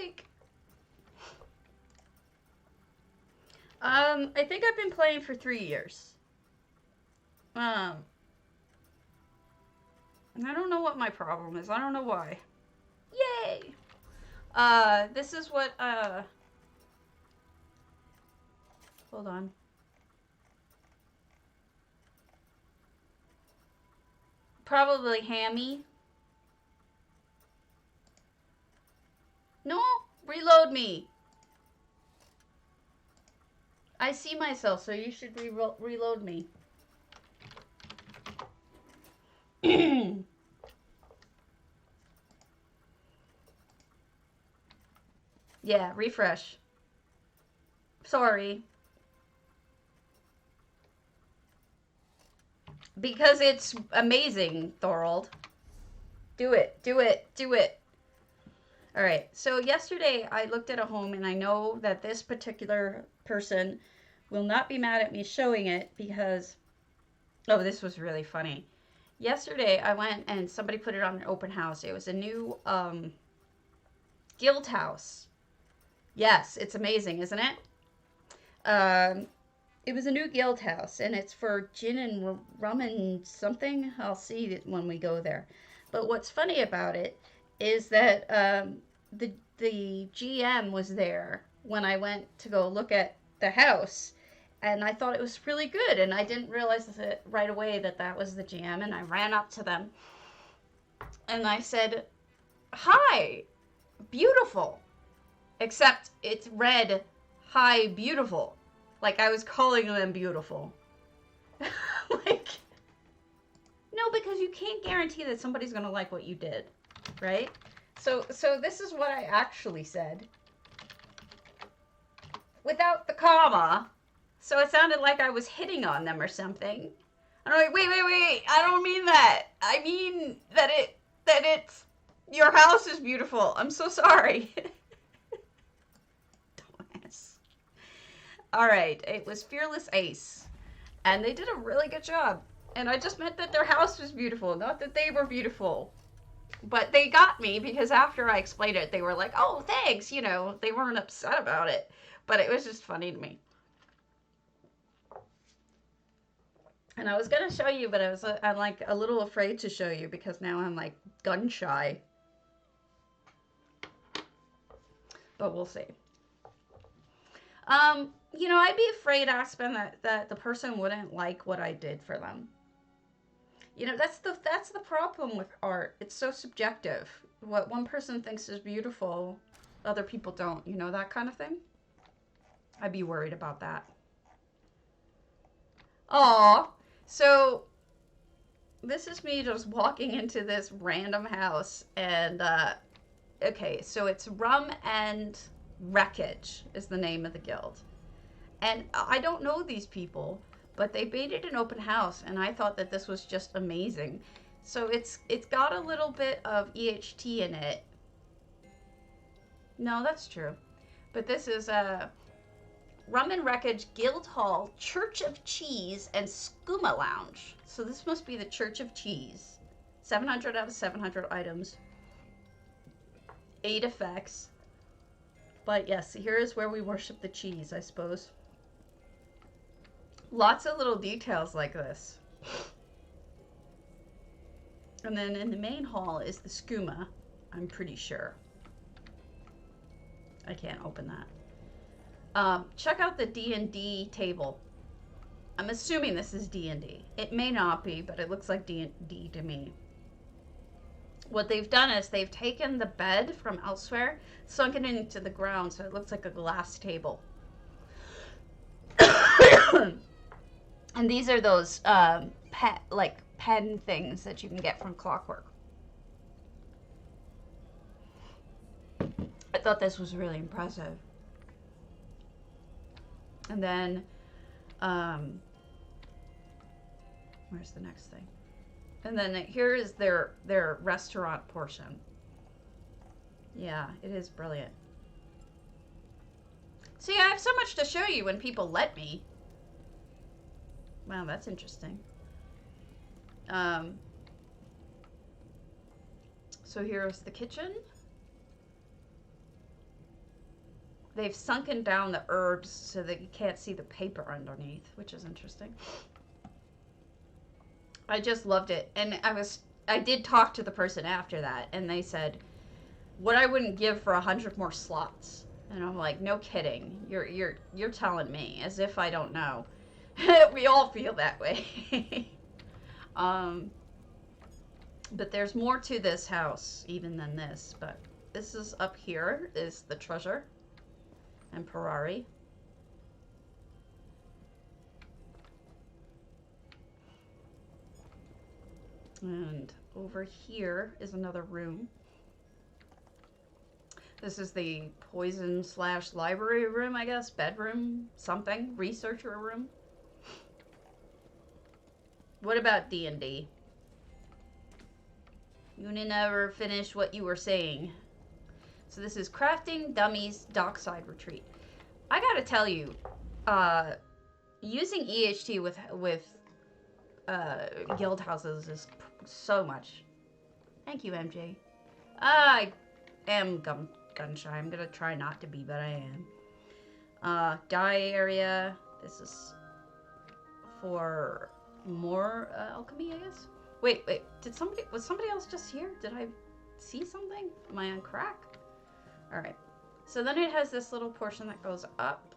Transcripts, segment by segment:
like... I think I've been playing for 3 years. And I don't know what my problem is. I don't know why. Yay! This is what, hold on. Probably hammy. No, reload me. I see myself, so you should reload me. Yeah, refresh. Sorry. Because it's amazing, Thorold. Do it, do it, do it. All right, so yesterday I looked at a home, and I know that this particular person will not be mad at me showing it because, oh, this was really funny. Yesterday I went and somebody put it on an open house. It was a new guild house. Yes, it's amazing, isn't it? It was a new guild house, and it's for gin and rum and something. I'll see it when we go there. But what's funny about it is that the GM was there when I went to go look at the house, and I thought it was really good, and I didn't realize that right away that that was the GM, and I ran up to them, and I said, "Hi, beautiful," except it's read, "Hi, beautiful." Like I was calling them beautiful. Like, no, because you can't guarantee that somebody's going to like what you did, right? So this is what I actually said. Without the comma. So it sounded like I was hitting on them or something. I'm like, wait, I don't mean that. I mean that it's, your house is beautiful. I'm so sorry. All right, it was Fearless Ace, and they did a really good job. And I just meant that their house was beautiful, not that they were beautiful. But they got me because after I explained it, they were like, "Oh, thanks," you know, they weren't upset about it. But it was just funny to me. And I was going to show you, but I'm like a little afraid to show you because now I'm like gun shy. But we'll see. You know, I'd be afraid, Aspen, that the person wouldn't like what I did for them. You know, that's the problem with art. It's so subjective. What one person thinks is beautiful, other people don't. You know, that kind of thing. I'd be worried about that. Aw. So, this is me just walking into this random house. And, okay, so it's Rum and Wreckage is the name of the guild. And I don't know these people, but they made it an open house, and I thought that this was just amazing. So it's got a little bit of EHT in it. No, that's true. But this is Rum and Wreckage, Guild Hall, Church of Cheese, and Skooma Lounge. So this must be the Church of Cheese. 700 out of 700 items. 8 effects. But yes, here is where we worship the cheese, I suppose. Lots of little details like this. And then in the main hall is the skooma, I'm pretty sure. I can't open that. Check out the D&D table. I'm assuming this is D&D. It may not be, but it looks like D&D to me. What they've done is they've taken the bed from elsewhere, sunk it into the ground, so it looks like a glass table. And these are those pen things that you can get from Clockwork. I thought this was really impressive. And then, where's the next thing? And then here is their restaurant portion. Yeah, it is brilliant. See, I have so much to show you when people let me. Wow, that's interesting. So here's the kitchen. they've sunken down the herbs so that you can't see the paper underneath, which is interesting. I just loved it. And I did talk to the person after that, and they said, what I wouldn't give for 100 more slots. And I'm like, no kidding. You're telling me, as if I don't know. We all feel that way. But there's more to this house even than this. But this is up here is the treasure and Ferrari. And over here is another room. This is the poison / library room, I guess. Bedroom, something. Researcher room. What about D&D? You never finish what you were saying. So this is Crafting Dummies Dockside Retreat. I gotta tell you, using EHT with guild houses is so much. Thank you, MJ. I am gun shy. I'm gonna try not to be, but I am. Dye area. This is for more alchemy, I guess. Wait. Was somebody else just here? Did I see something? Am I on crack? All right. So then it has this little portion that goes up.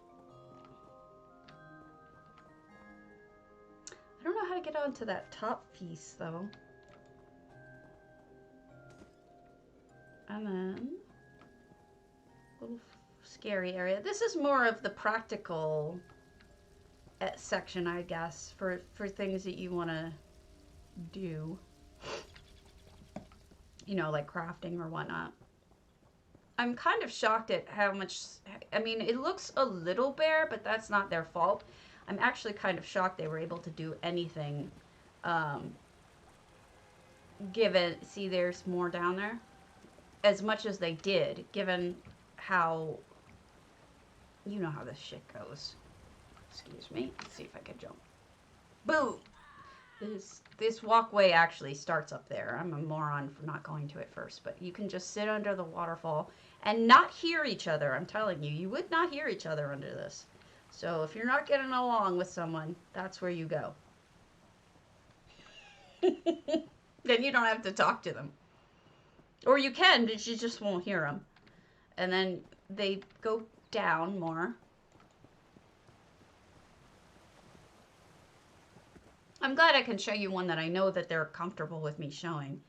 I don't know how to get onto that top piece though. And then little scary area. This is more of the practical section, I guess, for things that you want to do. You know, like crafting or whatnot. I'm kind of shocked at how much, I mean, it looks a little bare, but that's not their fault. I'm actually kind of shocked they were able to do anything, given, see there's more down there, as much as they did, given how, you know how this shit goes. Excuse me, let's see if I can jump. Boom! This walkway actually starts up there. I'm a moron for not going to it first, but you can just sit under the waterfall and not hear each other. I'm telling you, you would not hear each other under this. So if you're not getting along with someone, that's where you go. Then you don't have to talk to them. Or you can, but you just won't hear them. And then they go down more. I'm glad I can show you one that I know that they're comfortable with me showing.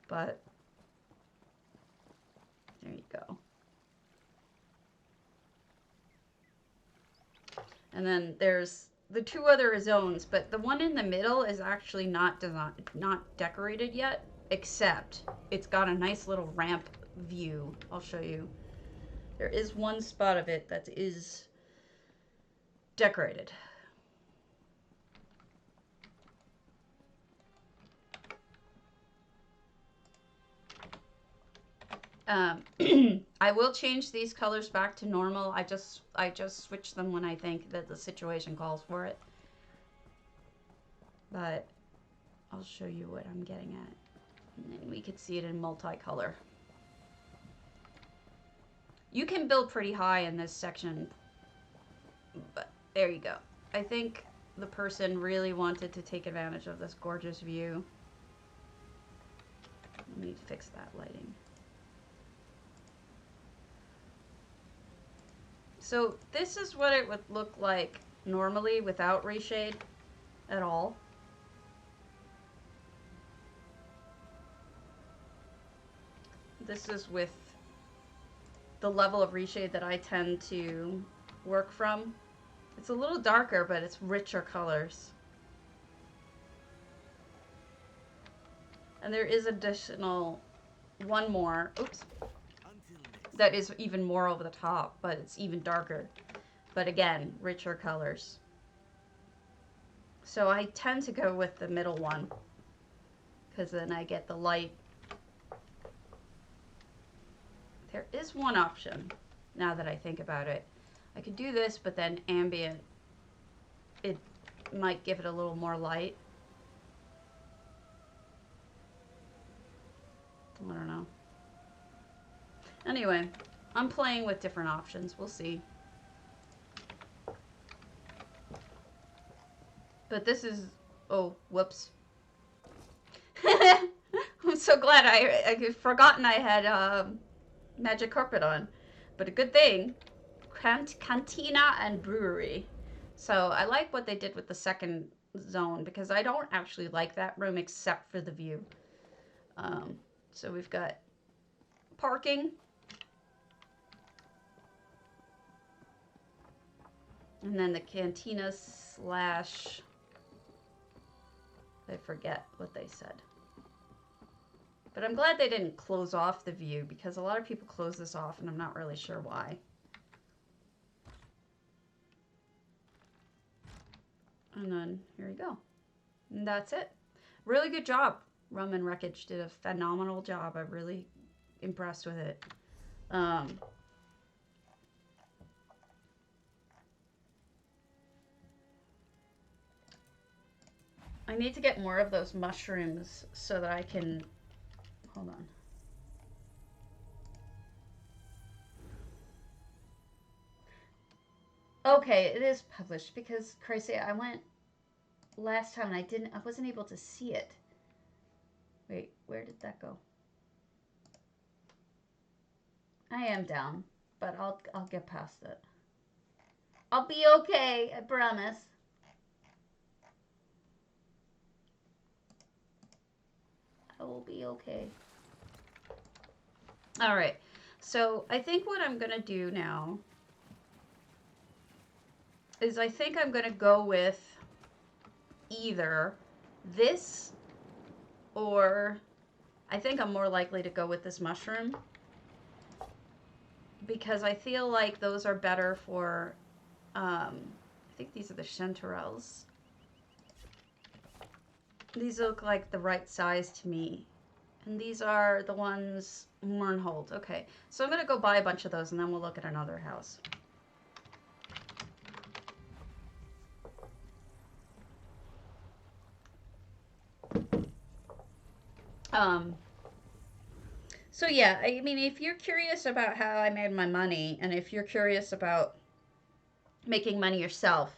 But there you go. And then there's the two other zones, but the one in the middle is actually not decorated yet, except it's got a nice little ramp view. I'll show you. There is one spot of it that is decorated. I will change these colors back to normal. I just switch them when I think that the situation calls for it. But I'll show you what I'm getting at. And then we could see it in multicolor. You can build pretty high in this section, but there you go. I think the person really wanted to take advantage of this gorgeous view. Let me fix that lighting. So this is what it would look like normally without reshade at all. This is with the level of reshade that I tend to work from. It's a little darker, but it's richer colors. And there is additional one more, oops, that is even more over the top, but it's even darker. But again, richer colors. So I tend to go with the middle one, because then I get the light. There is one option, now that I think about it. I could do this, but then ambient, it might give it a little more light. I don't know. Anyway, I'm playing with different options. We'll see. But this is... Oh, whoops. I'm so glad I had forgotten I had magic carpet on. But a good thing. Cantina and brewery. So I like what they did with the second zone because I don't actually like that room except for the view. So we've got parking. And then the cantina slash... I forget what they said. But I'm glad they didn't close off the view because a lot of people close this off and I'm not really sure why. And then here we go. And that's it. Really good job. Rum Wreckage did a phenomenal job. I'm really impressed with it. I need to get more of those mushrooms so that I can... Hold on. Okay, it is published because, crazy, I went last time and I wasn't able to see it. Wait, where did that go? I am down, but I'll get past it. I'll be okay, I promise. I will be okay. All right, so I think what I'm gonna do now is I think I'm gonna go with either this or I think I'm more likely to go with this mushroom because I feel like those are better for, I think these are the chanterelles. These look like the right size to me. And these are the ones Mernhold. Okay, so I'm going to go buy a bunch of those and then we'll look at another house. So yeah, I mean, if you're curious about how I made my money and if you're curious about making money yourself,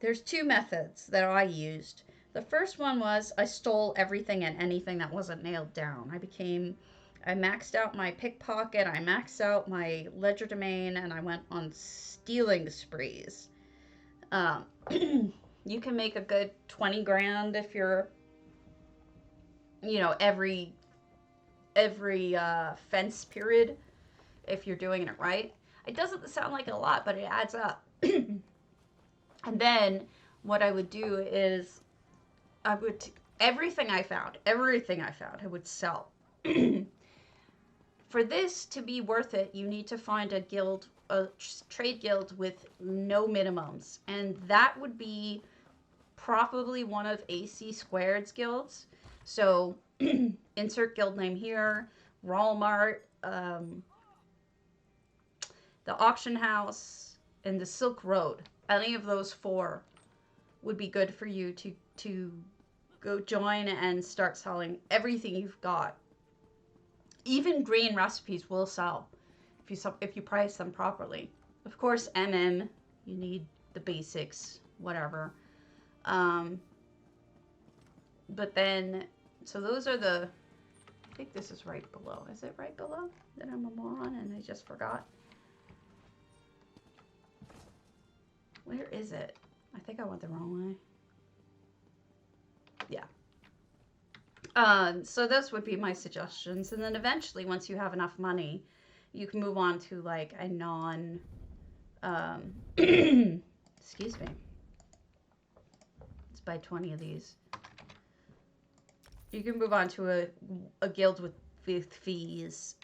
there's two methods that I used. The first one was I stole everything and anything that wasn't nailed down. I maxed out my pickpocket, I maxed out my legerdemain, and I went on stealing sprees. You can make a good 20 grand if you're, you know, every fence period, if you're doing it right. It doesn't sound like a lot, but it adds up. And then what I would do is everything I found, I would sell. For this to be worth it, you need to find a guild, a trade guild with no minimums. And that would be probably one of AC Squared's guilds. So insert guild name here, Walmart, the auction house, and the Silk Road. Any of those four would be good for you to go join and start selling everything you've got. Even green recipes will sell if you price them properly. Of course, you need the basics, whatever. But then, so those are the, I think this is right below. Is it right below? That I'm a moron and I just forgot. Where is it? I think I went the wrong way. Yeah. So those would be my suggestions. And then eventually, once you have enough money, you can move on to like a non, excuse me. Let's buy 20 of these. You can move on to a guild with fees,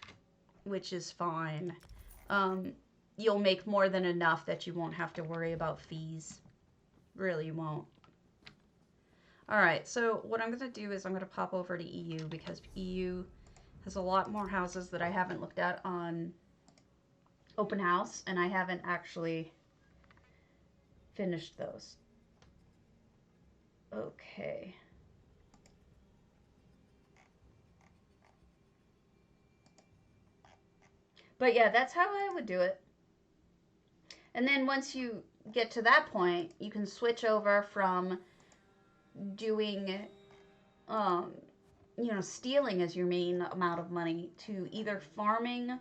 which is fine. You'll make more than enough that you won't have to worry about fees. Really, you won't. Alright, so what I'm going to do is I'm going to pop over to EU because EU has a lot more houses that I haven't looked at on Open House, and I haven't actually finished those. Okay. But yeah, that's how I would do it. And then once you get to that point, you can switch over from doing, um, stealing as your main amount of money to either farming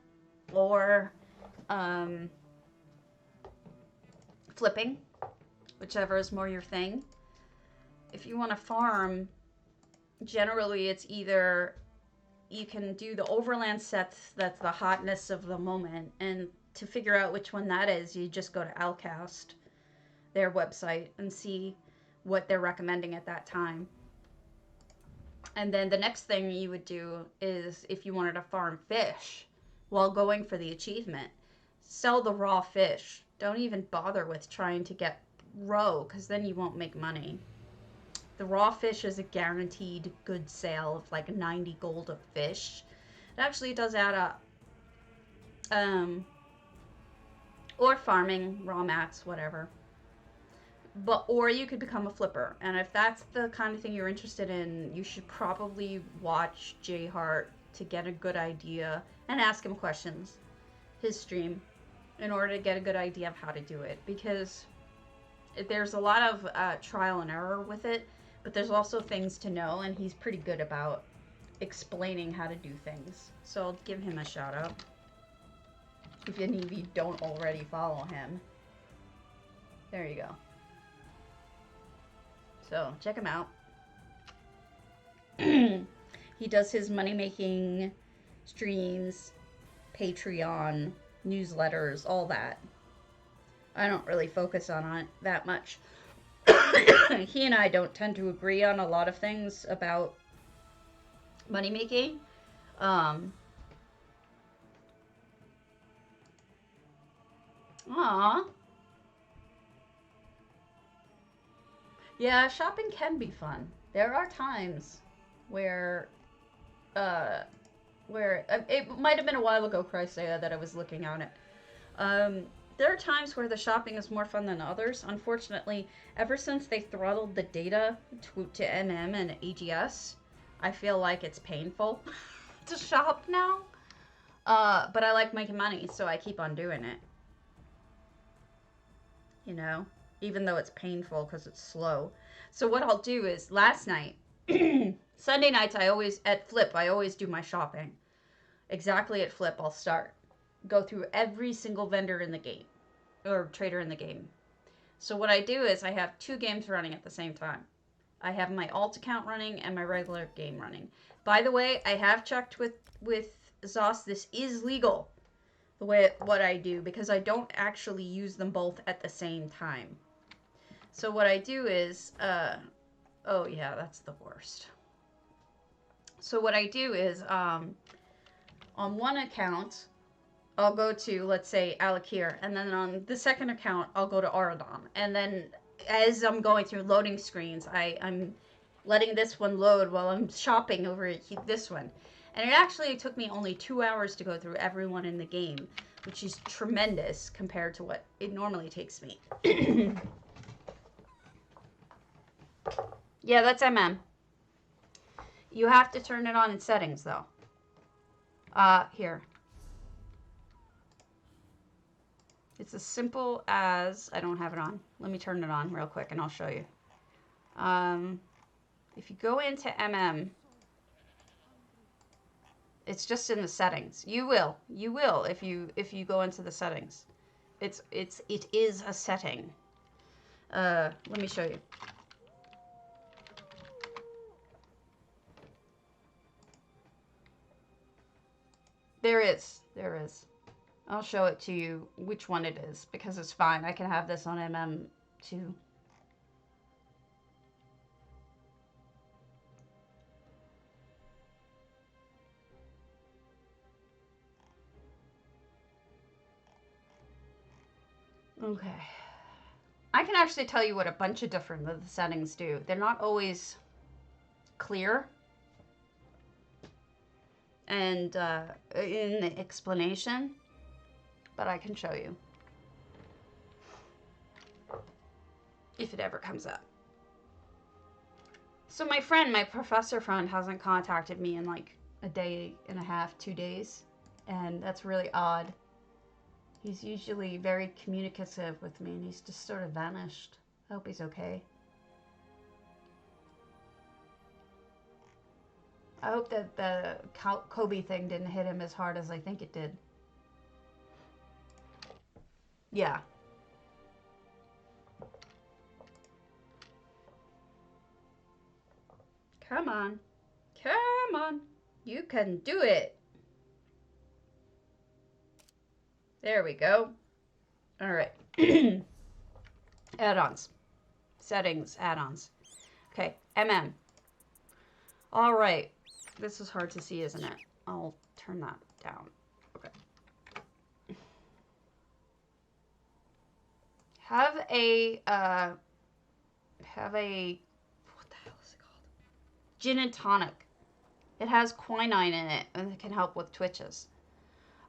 or um, flipping, whichever is more your thing. If you want to farm, generally it's either you can do the overland sets that's the hotness of the moment, and to figure out which one that is, you just go to Alcast, their website, and see what they're recommending at that time. And then the next thing you would do is, if you wanted to farm fish while going for the achievement, sell the raw fish. Don't even bother with trying to get roe, because then you won't make money. The raw fish is a guaranteed good sale of like 90 gold of fish. It actually does add up. Or farming, raw mats, whatever. Or you could become a flipper. And if that's the kind of thing you're interested in, you should probably watch J Hart to get a good idea and ask him questions, his stream, in order to get a good idea of how to do it. Because there's a lot of trial and error with it, but there's also things to know, and he's pretty good about explaining how to do things. So I'll give him a shout out if any of you don't already follow him. There you go. So check him out. He does his money-making streams, Patreon, newsletters, all that. I don't really focus on it that much. He and I don't tend to agree on a lot of things about money-making. Aww. Yeah, shopping can be fun. There are times where it might have been a while ago, Chrysaea, that I was looking on it. There are times where the shopping is more fun than others. Unfortunately, ever since they throttled the data to MM and AGS, I feel like it's painful to shop now. But I like making money, so I keep on doing it. You know? Even though it's painful because it's slow. So what I'll do is, last night, Sunday nights, I always do my shopping. Exactly at Flip, I'll start. Go through every single vendor in the game, or trader in the game. So what I do is, I have 2 games running at the same time. I have my alt account running and my regular game running. By the way, I have checked with Zos, this is legal, what I do, because I don't actually use them both at the same time. So what I do is, oh yeah, that's the worst. So what I do is, on one account, I'll go to, let's say, Alakir, and then on the second account, I'll go to Aradon. And then as I'm going through loading screens, I'm letting this one load while I'm shopping over this one. And it actually took me only 2 hours to go through everyone in the game, which is tremendous compared to what it normally takes me. Yeah, that's MM. You have to turn it on in settings, though. Here. It's as simple as, I don't have it on. Let me turn it on real quick and I'll show you. If you go into MM, it's just in the settings. You will if you go into the settings. It is a setting. Let me show you. There is. I'll show it to you which one it is, because it's fine. I can have this on MM too. Okay. I can actually tell you what a bunch of different of the settings do. They're not always clear and in the explanation, but I can show you if it ever comes up. So my professor friend hasn't contacted me in like a day and a half, 2 days. And that's really odd. He's usually very communicative with me, and he's just sort of vanished. I hope he's okay. I hope that the Kobe thing didn't hit him as hard as I think it did. Yeah. Come on. Come on. You can do it. There we go. All right. Add-ons. Settings, add-ons. Okay, All right. This is hard to see, isn't it? I'll turn that down. Okay. Have a, what the hell is it called? Gin and tonic. It has quinine in it, and it can help with twitches.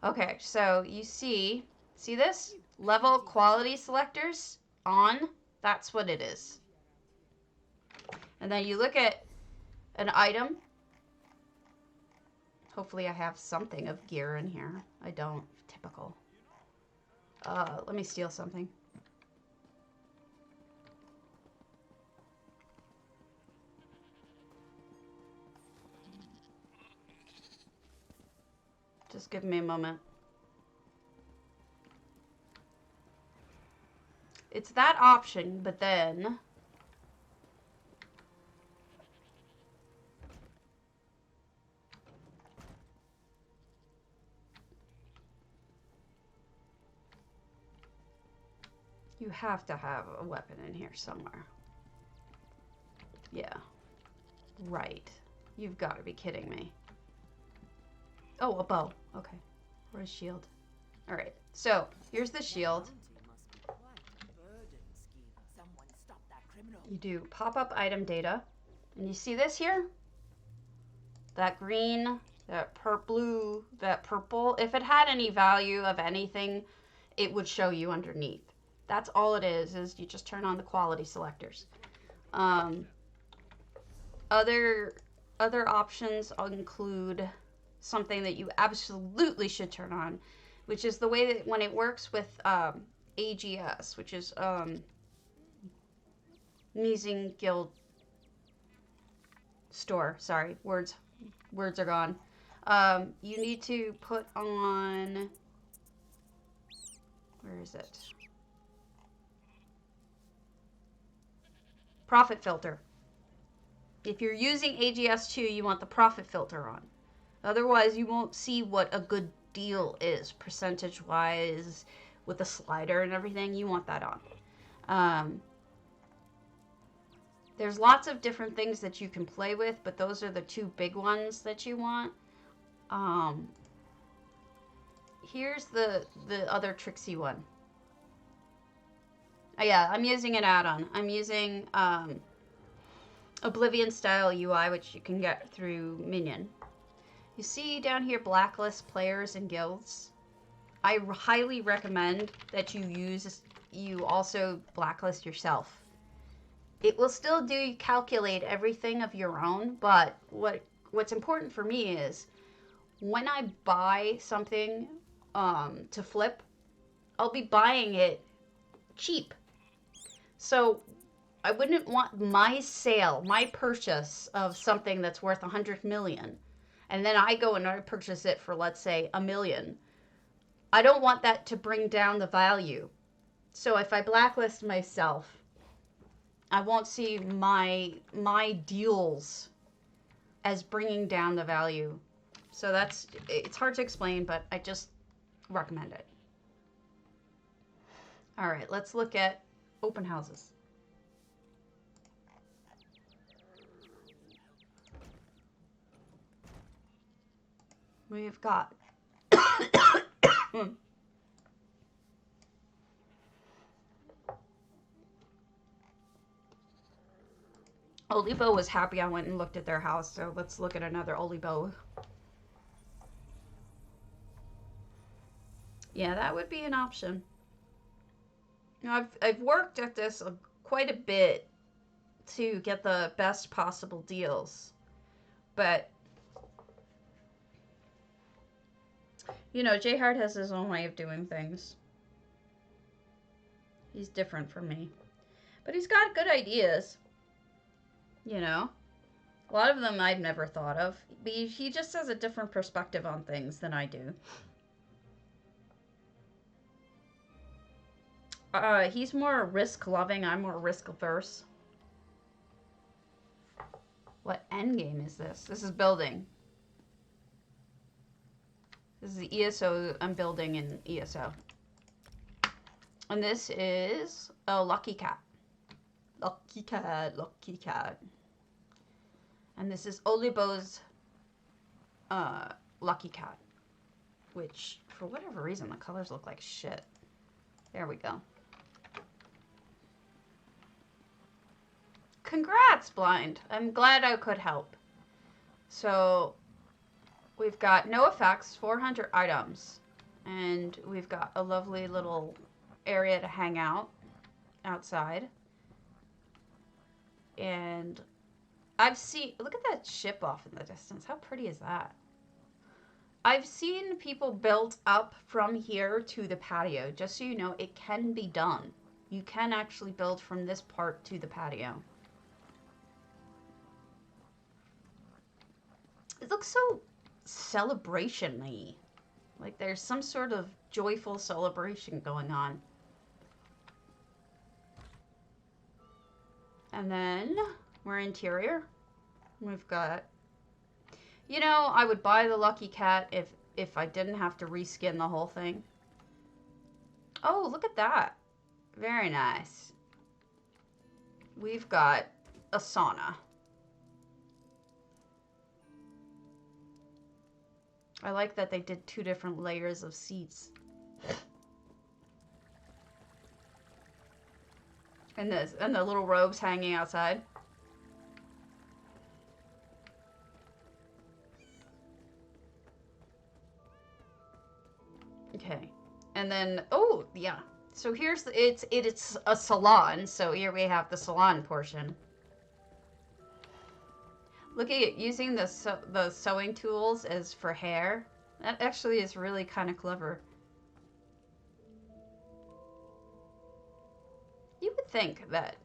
Okay, so you see this? Level quality selectors on. That's what it is. And then you look at an item. Hopefully I have something of gear in here. I don't. Typical. Let me steal something. Just give me a moment. It's that option, but then you have to have a weapon in here somewhere. Yeah. Right. You've got to be kidding me. Oh, a bow. Okay. Or a shield. All right. So, here's the shield. You do pop-up item data. And you see this here? That green, that blue, that purple. If it had any value of anything, it would show you underneath. That's all it is you just turn on the quality selectors. Other options include something that you absolutely should turn on, which is the way that when it works with AGS, which is Amazing Guild Store. Sorry, words are gone. You need to put on, where is it? Profit filter. If you're using AGS2, you want the profit filter on. Otherwise, you won't see what a good deal is, percentage-wise, with the slider and everything. You want that on. There's lots of different things that you can play with, but those are the two big ones that you want. Here's the other tricksy one. Yeah, I'm using an add-on. I'm using Oblivion style UI, which you can get through Minion. You see down here, blacklist players and guilds. I highly recommend that you also blacklist yourself. It will still calculate everything of your own, but what's important for me is when I buy something to flip, I'll be buying it cheap. So I wouldn't want my purchase of something that's worth 100 million, and then I go and I purchase it for, let's say, $1 million. I don't want that to bring down the value. So if I blacklist myself, I won't see my deals as bringing down the value. So it's hard to explain, but I just recommend it. All right, let's look at open houses. We've got Olibo was happy I went and looked at their house, so let's look at another Olibo. Yeah, that would be an option. Now, I've worked at this quite a bit to get the best possible deals, but You know, J Hard has his own way of doing things. He's different from me. But he's got good ideas. You know? A lot of them I've never thought of. But he just has a different perspective on things than I do. He's more risk-loving. I'm more risk-averse. What endgame is this? This is building. This is the ESO I'm building in ESO. And this is a lucky cat. Lucky cat, lucky cat. And this is Olibo's lucky cat. Which, for whatever reason, the colors look like shit. There we go. Congrats, Blind. I'm glad I could help. So, we've got no effects, 400 items. And we've got a lovely little area to hang out outside. And I've seen, look at that ship off in the distance. How pretty is that? I've seen people build up from here to the patio. Just so you know, it can be done. You can actually build from this part to the patio. It looks so celebration-y. Like there's some sort of joyful celebration going on. And then we're interior. We've got, you know, I would buy the lucky cat if I didn't have to reskin the whole thing. Oh, look at that. Very nice. We've got a sauna. I like that they did 2 different layers of seats. And the little robes hanging outside. Okay. And then, oh, yeah. So here's it's a salon. So here we have the salon portion. Look at it, using the sewing tools as for hair. That actually is really kind of clever. You would think that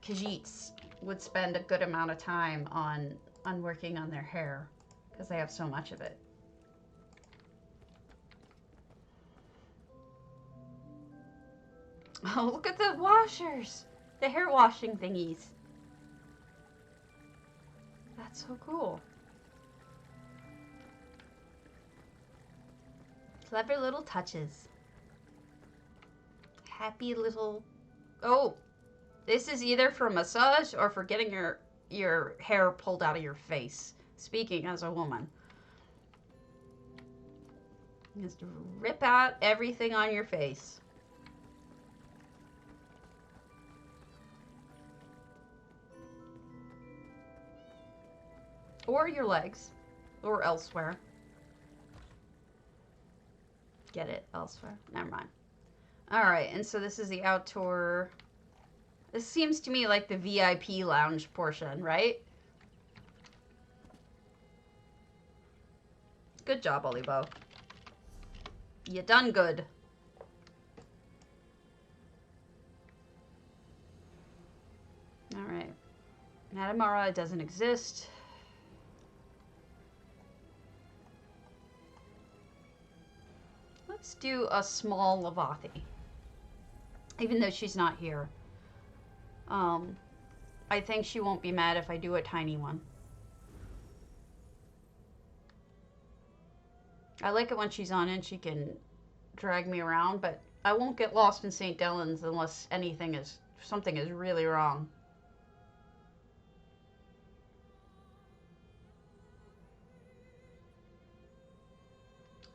Khajiits would spend a good amount of time on working on their hair because they have so much of it. Oh, look at the washers! The hair washing thingies. That's so cool. Clever little touches. Happy little... Oh! This is either for massage or for getting your hair pulled out of your face. Speaking as a woman. Just rip out everything on your face. Or your legs. Or elsewhere. Get it? Elsewhere. Never mind. Alright, and so this is the outdoor... This seems to me like the VIP lounge portion, right? Good job, Olibo. You done good. Alright. Matamara doesn't exist. Let's do a small Velothi. Even though she's not here. I think she won't be mad if I do a tiny one. I like it when she's on and she can drag me around, but I won't get lost in St. Delyn's unless something is really wrong.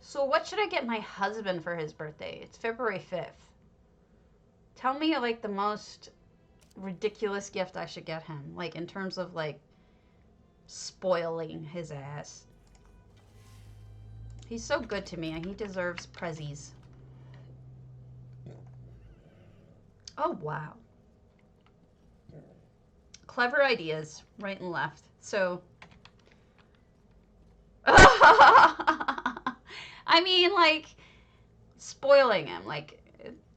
So what should I get my husband for his birthday? It's February 5th. Tell me, like, the most ridiculous gift I should get him. Like, in terms of, like, spoiling his ass. He's so good to me, and he deserves prezzies. Oh, wow. Clever ideas, right and left. So... I mean, like, spoiling him, like,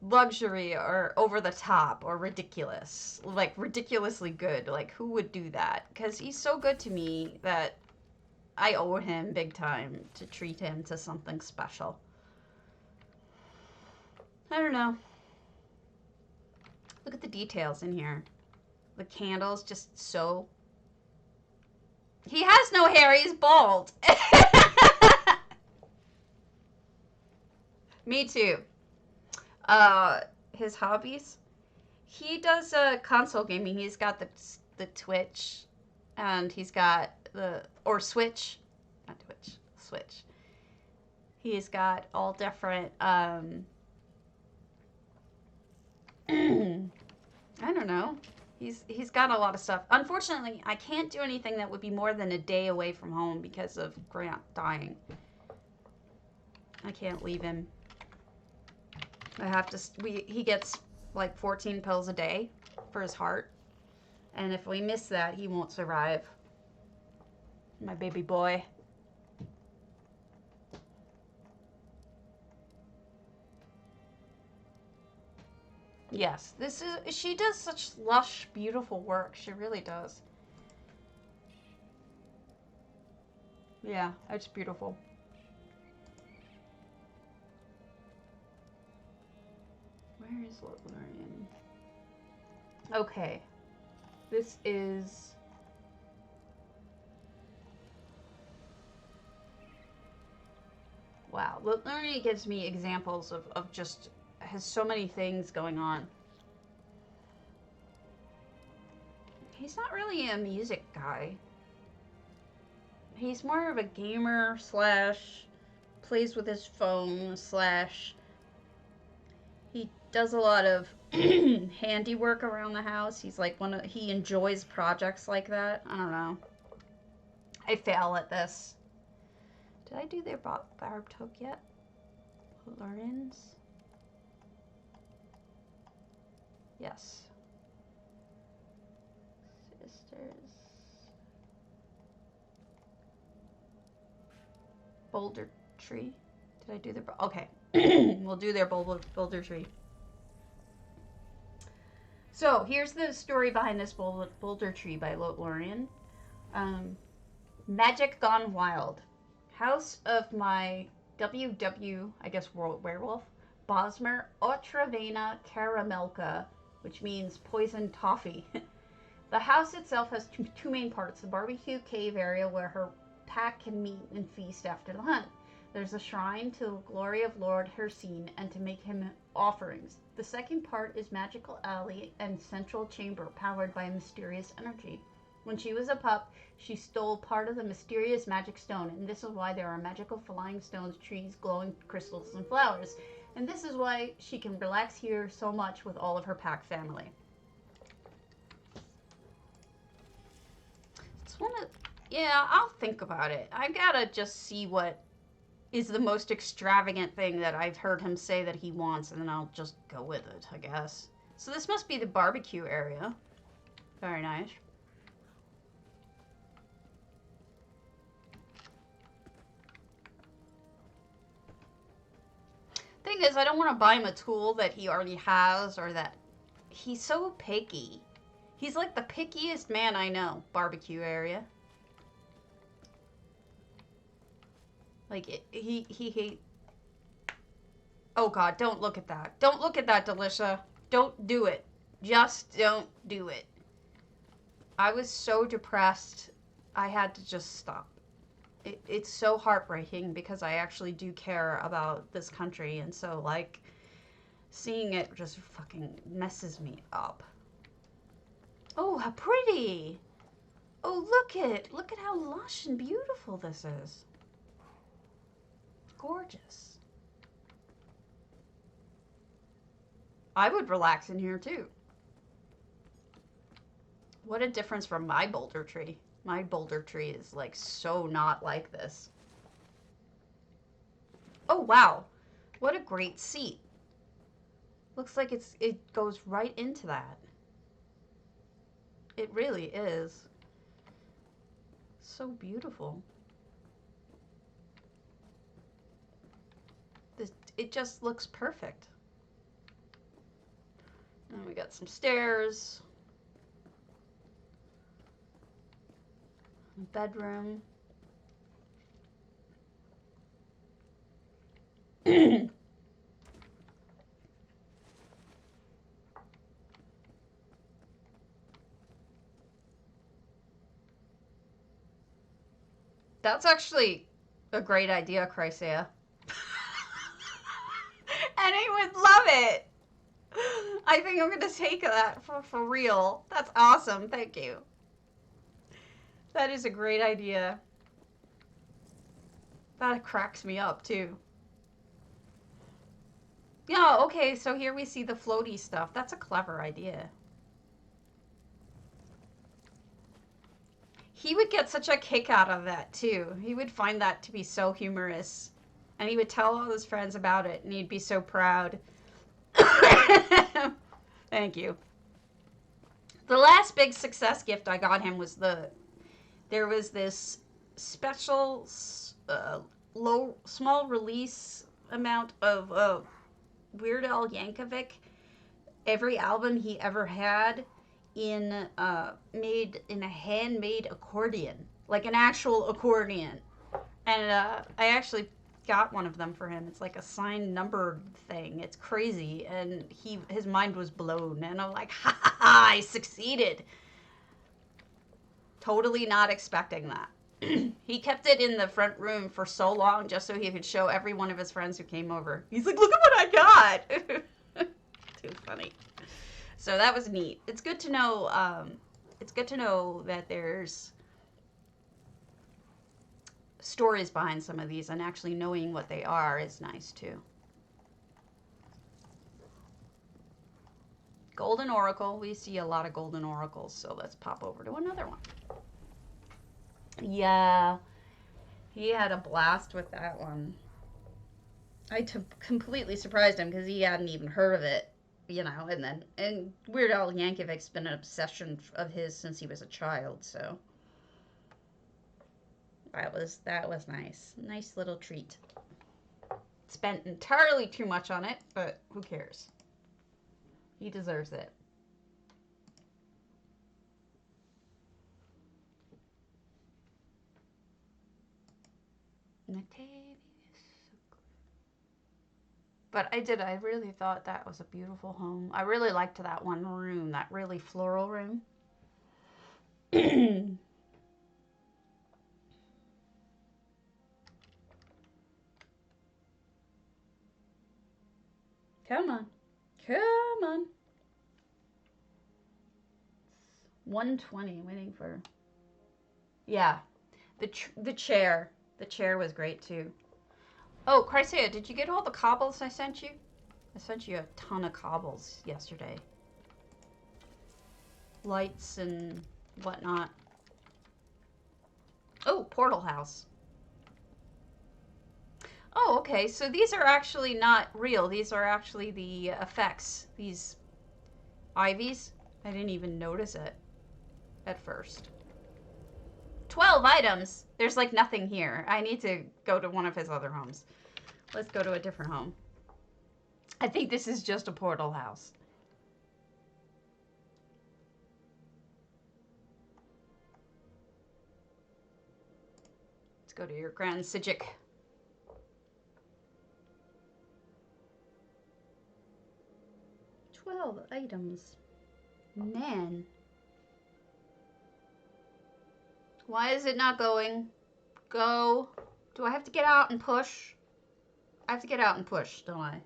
luxury or over the top or ridiculous, like ridiculously good. Like, who would do that? Because he's so good to me that I owe him big time to treat him to something special. I don't know. Look at the details in here. The candles just so... He has no hair, he's bald. Me too. His hobbies? He does console gaming. He's got the Twitch, and he's got or Switch, not Twitch, Switch. He's got all different I don't know. He's got a lot of stuff. Unfortunately, I can't do anything that would be more than a day away from home because of Grant dying. I can't leave him. I have to. He gets like 14 pills a day for his heart, and if we miss that, he won't survive. My baby boy. Yes, this is. She does such lush, beautiful work. She really does. Yeah, it's beautiful. Where is Lothlorien? Okay. This is... Wow. Lothlorien gives me examples of just... has so many things going on. He's not really a music guy. He's more of a gamer slash plays with his phone slash... He does a lot of handiwork around the house. He's like he enjoys projects like that. I don't know. I fail at this. Did I do their barbed hook yet? Lorens? Yes. Sisters. Bouldertree. Did I do their... Okay. We'll do their bouldertree. So, here's the story behind this bouldertree by Lothlorien. Magic Gone Wild. House of my WW, I guess werewolf, Bosmer Otravena Caramelka, which means poison toffee. The house itself has two main parts. The barbecue cave area where her pack can meet and feast after the hunt. There's a shrine to the glory of Lord Hersine and to make him offerings. The second part is magical alley and central chamber powered by a mysterious energy. When she was a pup, she stole part of the mysterious magic stone, and this is why there are magical flying stones, trees, glowing crystals, and flowers. And this is why she can relax here so much with all of her pack family. It's one of... Yeah, I'll think about it. I gotta just see what is the most extravagant thing that I've heard him say that he wants, and then I'll just go with it, I guess. So this must be the barbecue area. Very nice. Thing is, I don't want to buy him a tool that he already has, or that... He's so picky. He's like the pickiest man I know. Barbecue area. Like, he... Oh, God, don't look at that. Don't look at that, Delicia. Don't do it. Just don't do it. I was so depressed, I had to just stop. It's so heartbreaking because I actually do care about this country, and so, like, seeing it just fucking messes me up. Oh, how pretty! Oh, look at how lush and beautiful this is. Gorgeous. I would relax in here too. What a difference from my boulder tree. My boulder tree is like so not like this. Oh wow, what a great seat. Looks like it goes right into that. It really is. So beautiful. it just looks perfect. And we got some stairs. Bedroom. That's actually a great idea, Chrysaea. And he would love it. I think I'm going to take that for real. That's awesome. Thank you. That is a great idea. That cracks me up, too. Yeah, okay, so here we see the floaty stuff. That's a clever idea. He would get such a kick out of that, too. He would find that to be so humorous. And he would tell all his friends about it, and he'd be so proud. Thank you. The last big success gift I got him was there was this special small release amount of Weird Al Yankovic. Every album he ever had made in a handmade accordion, like an actual accordion. And I actually got one of them for him. It's like a signed numbered thing. It's crazy, and his mind was blown. And I'm like, ha ha ha! I succeeded. Totally not expecting that. He kept it in the front room for so long just so he could show every one of his friends who came over. He's like, look at what I got. Too funny. So that was neat. It's good to know. It's good to know that there's stories behind some of these, and actually knowing what they are is nice too. Golden Oracle. We see a lot of golden oracles, so let's pop over to another one. Yeah, he had a blast with that one. I completely surprised him because he hadn't even heard of it, you know. And Weird Al Yankovic's been an obsession of his since he was a child, so that was nice. Nice little treat. Spent entirely too much on it, but who cares? He deserves it. But I really thought that was a beautiful home. I really liked that one room, that really floral room. Come on. Come on. 120, waiting for... Yeah. The chair. The chair was great, too. Oh, Chrysaea, did you get all the cobbles I sent you? I sent you a ton of cobbles yesterday. Lights and whatnot. Oh, portal house. Oh, okay. So these are actually not real. These are actually the effects. These ivies. I didn't even notice it at first. 12 items. There's like nothing here. I need to go to one of his other homes. Let's go to a different home. I think this is just a portal house. Let's go to your Grand Sijic. Items. Man. Why is it not going? Go. Do I have to get out and push? I have to get out and push, don't I?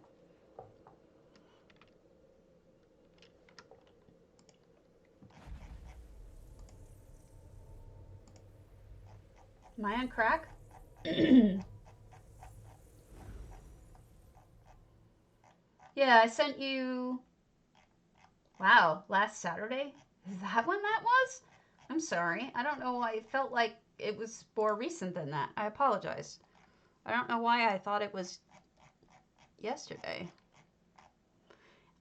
Am I on crack? Yeah, I sent you... Wow, last Saturday? Is that when that was? I'm sorry. I don't know why I felt like it was more recent than that. I apologize. I don't know why I thought it was yesterday.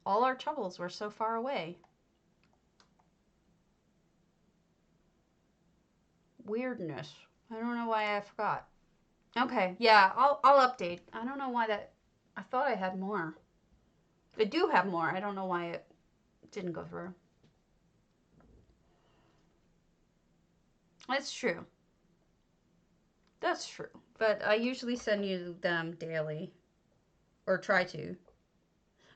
All our troubles were so far away. Weirdness. I don't know why I forgot. Okay, yeah, I'll update. I don't know why that I thought I had more. I do have more. I don't know why it didn't go through. That's true. That's true. But I usually send you them daily. Or try to.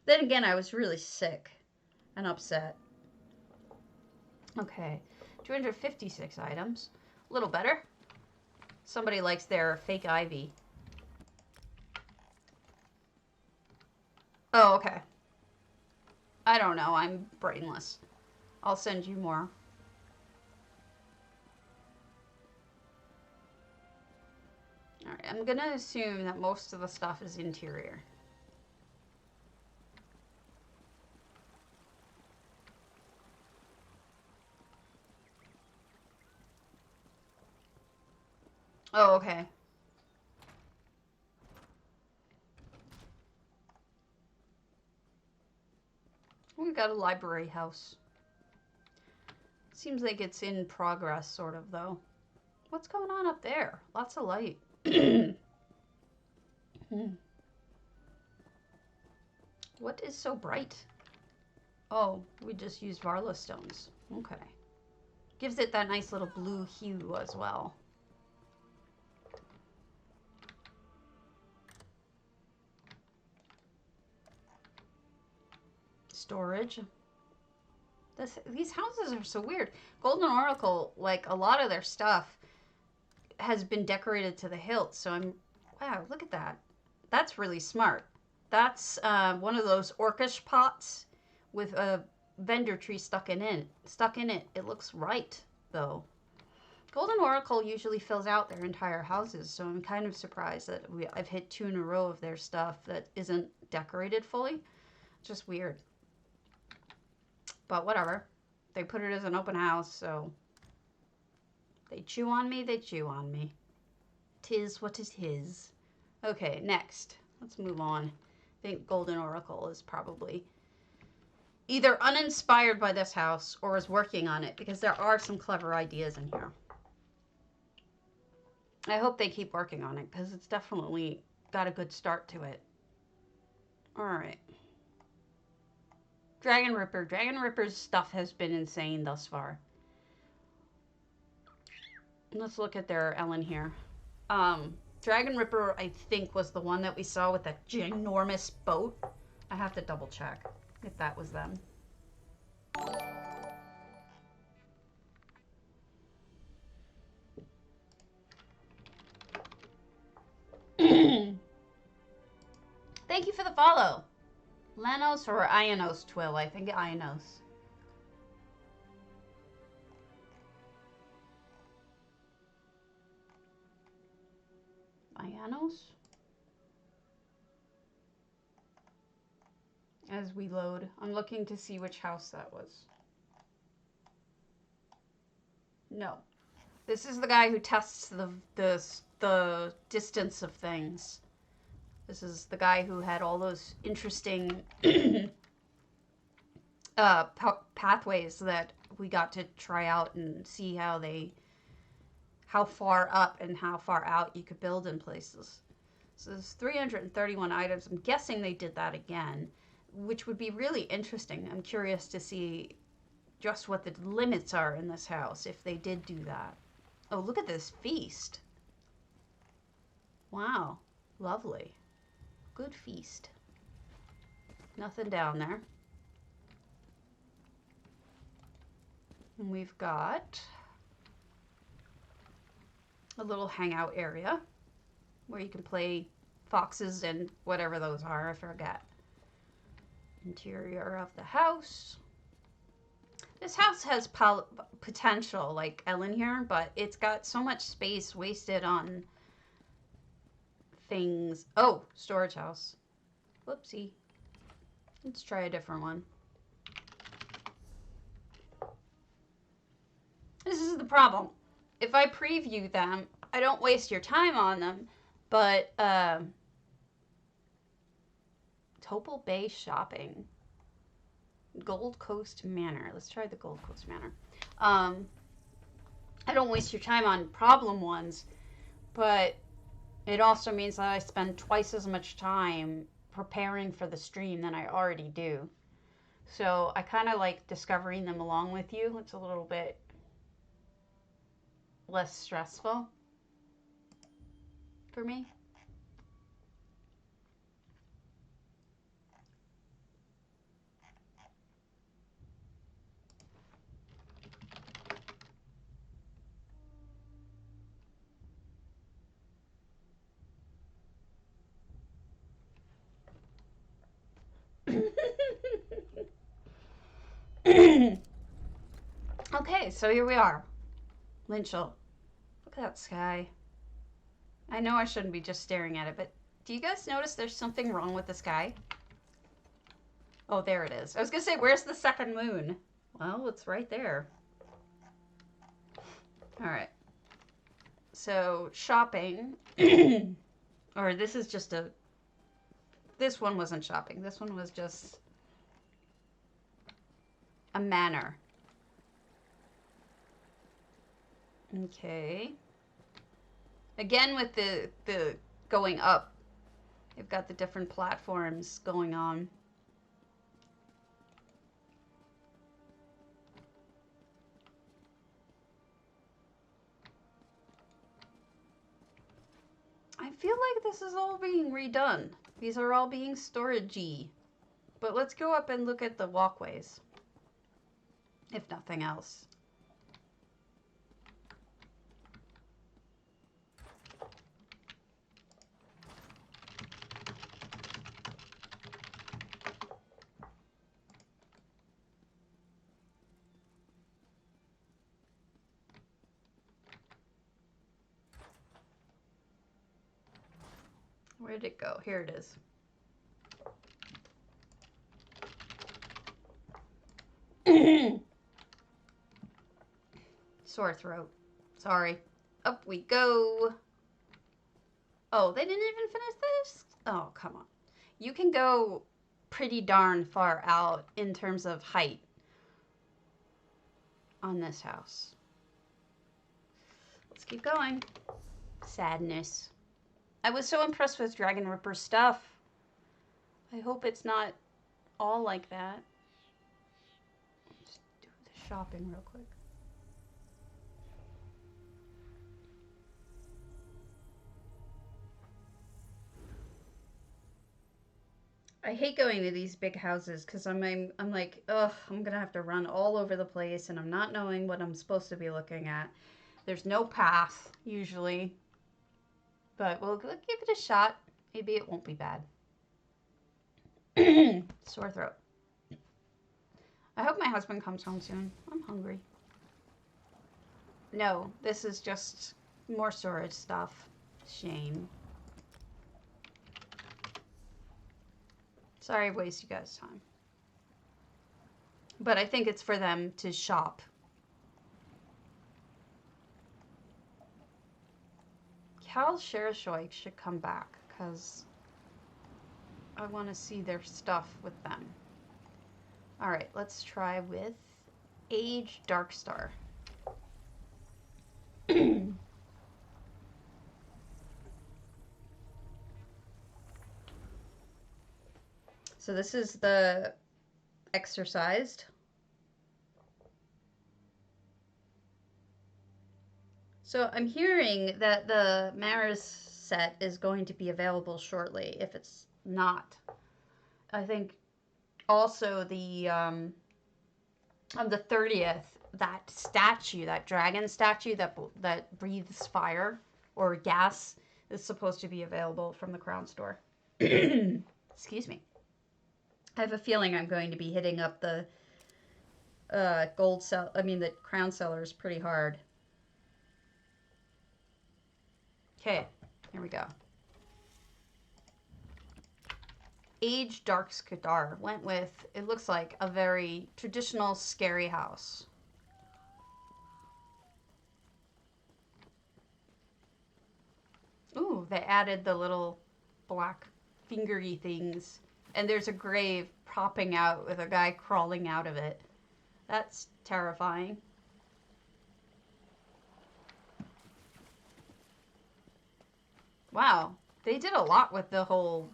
Then again, I was really sick and upset. Okay. 256 items. A little better. Somebody likes their fake ivy. Oh, okay. I don't know. I'm brainless. I'll send you more. Alright, I'm gonna assume that most of the stuff is interior. Oh, okay. We've got a library house. Seems like it's in progress, sort of, though. What's going on up there? Lots of light. What is so bright? Oh, we just used Varla stones. Okay. Gives it that nice little blue hue as well. Storage. These houses are so weird. Golden Oracle, like a lot of their stuff has been decorated to the hilt. So wow, look at that. That's really smart. That's one of those orcish pots with a vendor tree stuck in it. It looks right, though. Golden Oracle usually fills out their entire houses, so I'm kind of surprised that I've hit 2 in a row of their stuff that isn't decorated fully. Just weird. But whatever. They put it as an open house, so they chew on me, they chew on me. 'Tis what it is. Okay, next. Let's move on. I think Golden Oracle is probably either uninspired by this house or is working on it, because there are some clever ideas in here. I hope they keep working on it, because it's definitely got a good start to it. Alright. Dragon Ripper. Dragon Ripper's stuff has been insane thus far. Let's look at their Ellen here. Dragon Ripper, I think, was the one that we saw with that ginormous boat. I have to double check if that was them. Thank you for the follow. Lanos or Ionos Twill? I think Ionos. Ionos? As we load, I'm looking to see which house that was. No. This is the guy who tests the distance of things. This is the guy who had all those interesting pathways that we got to try out and see how far up and how far out you could build in places. So there's 331 items. I'm guessing they did that again, which would be really interesting. I'm curious to see just what the limits are in this house if they did do that. Oh, look at this feast. Wow, lovely. Good feast. Nothing down there. And we've got a little hangout area where you can play foxes and whatever those are, I forget. Interior of the house. This house has potential, like Ellen here, but it's got so much space wasted on things. Oh, storage house. Whoopsie. Let's try a different one. This is the problem. If I preview them, I don't waste your time on them, but Topal Bay Shopping. Gold Coast Manor. Let's try the Gold Coast Manor. I don't waste your time on problem ones, but it also means that I spend twice as much time preparing for the stream than I already do. So I kind of like discovering them along with you. It's a little bit less stressful for me. Okay, so here we are. Lynchel. Look at that sky. I know I shouldn't be just staring at it, but do you guys notice there's something wrong with the sky? Oh, there it is. I was going to say, where's the second moon? Well, it's right there. All right. So, shopping. Or this is just a... This one wasn't shopping. This one was just a manor. Okay. Again, with the going up, they've got the different platforms going on. I feel like this is all being redone. These are all being storagey. But let's go up and look at the walkways, if nothing else. Where did it go? Here it is. Sore throat. Sorry. Up we go. Oh, they didn't even finish this? Oh, come on. You can go pretty darn far out in terms of height on this house. Let's keep going. Sadness. I was so impressed with Dragon Ripper's stuff. I hope it's not all like that. Let's do the shopping real quick. I hate going to these big houses because I'm like, ugh, I'm gonna have to run all over the place and I'm not knowing what I'm supposed to be looking at. There's no path usually. But we'll give it a shot. Maybe it won't be bad. Sore throat. I hope my husband comes home soon. I'm hungry. No, this is just more storage stuff. Shame. Sorry I waste you guys' time. But I think it's for them to shop. Cal Sherashoik should come back because I want to see their stuff with them. All right, let's try with Age Darkstar. So this is the exorcised. So I'm hearing that the Maris set is going to be available shortly. If it's not, I think also the on the 30th, that statue, that dragon statue that breathes fire or gas, is supposed to be available from the Crown Store. Excuse me. I have a feeling I'm going to be hitting up the the Crown Sellers pretty hard. Okay, here we go. Age Darkstar went with, it looks like a very traditional scary house. Ooh, they added the little black fingery things. And there's a grave popping out with a guy crawling out of it. That's terrifying. Wow, they did a lot with the whole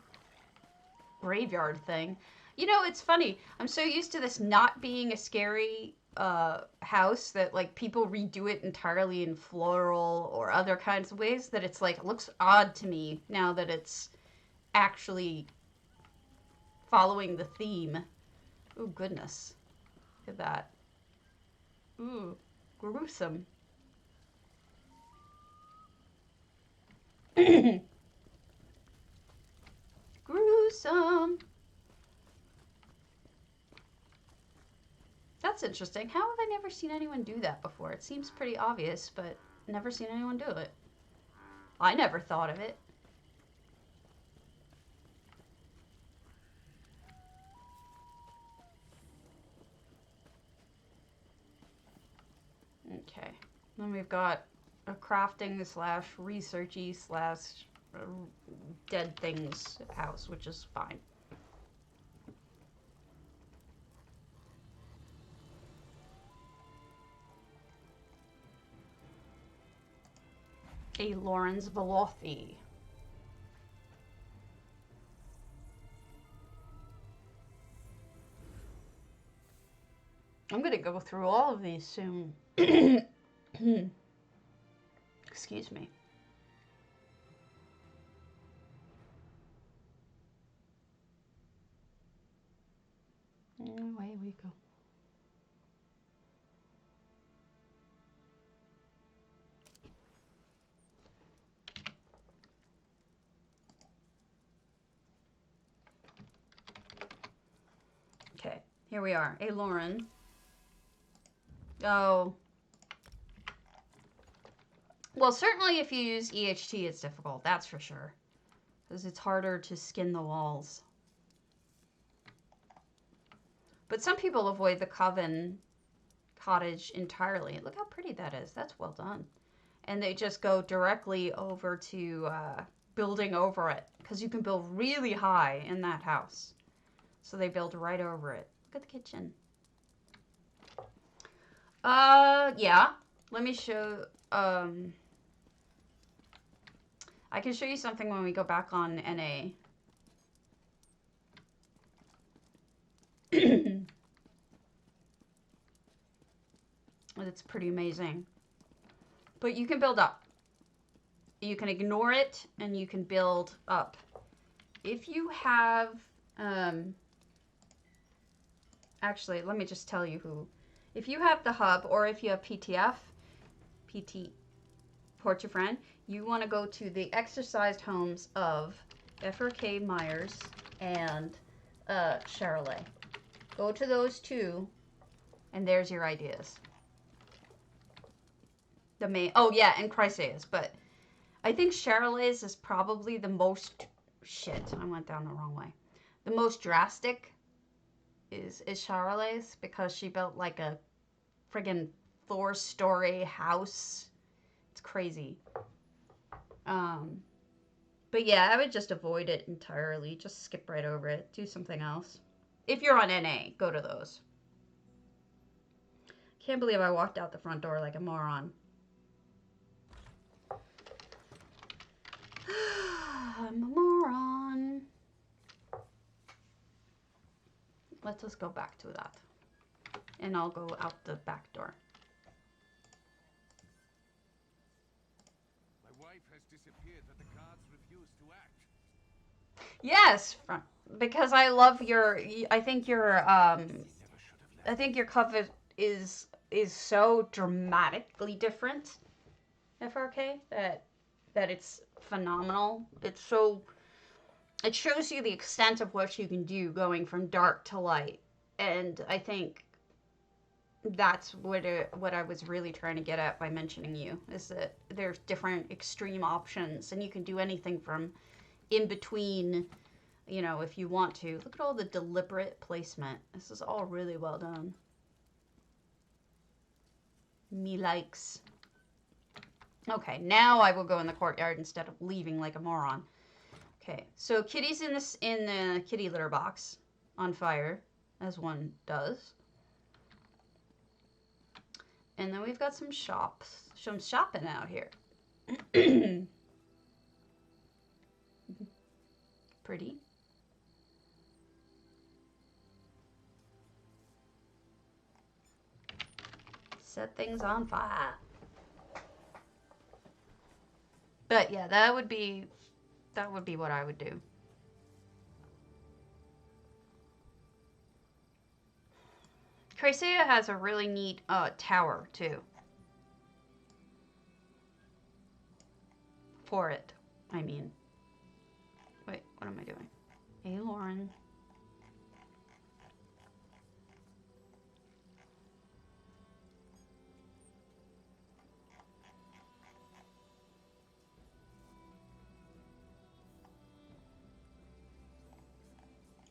graveyard thing. You know, it's funny. I'm so used to this not being a scary house that like people redo it entirely in floral or other kinds of ways that it's like it looks odd to me now that it's actually following the theme. Oh goodness. Look at that. Ooh, gruesome. Gruesome. That's interesting. How have I never seen anyone do that before? It seems pretty obvious, but never seen anyone do it. I never thought of it. Okay. Then we've got a crafting slash researchy slash dead things house, which is fine. A Lawrence velothi. I'm gonna go through all of these soon. Excuse me. And away we go. Okay, here we are. A Lauren. Oh. Well, certainly if you use EHT, it's difficult. That's for sure. Because it's harder to skin the walls. But some people avoid the Coven cottage entirely. Look how pretty that is. That's well done. And they just go directly over to building over it. Because you can build really high in that house. So they build right over it. Look at the kitchen. Yeah. Let me show, I can show you something when we go back on NA. It's pretty amazing. But you can build up. You can ignore it, and you can build up. If you have, actually, let me just tell you who. If you have the hub, or if you have PTF, PT, Port Your Friend, you want to go to the exorcised homes of FRK Myers and Charolais. Go to those two, and there's your ideas. The main, oh yeah, and Chrysaeus, but I think Charolais is probably the most, shit, I went down the wrong way. The most drastic is Charolais, because she built like a friggin' 4-story house. It's crazy. But yeah, I would just avoid it entirely. Just skip right over it. Do something else. If you're on NA, go to those. Can't believe I walked out the front door like a moron. I'm a moron. Let's just go back to that. And I'll go out the back door. My wife has disappeared, but the guards refuse to act. Yes, because I love your, I think your cover is so dramatically different, FRK, that it's phenomenal. It's so, it shows you the extent of what you can do going from dark to light. And I think that's what I was really trying to get at by mentioning you, is that there's different extreme options, and you can do anything from in between, you know, if you want to. Look at all the deliberate placement. This is all really well done. Me likes. Okay, now I will go in the courtyard instead of leaving like a moron. Okay, so Kitty's in the kitty litter box on fire, as one does. And then we've got some shopping out here. Pretty. set things on fire. But yeah, that would be what I would do. Cresea has a really neat tower too. For it, I mean. Wait, what am I doing? Hey, Lauren.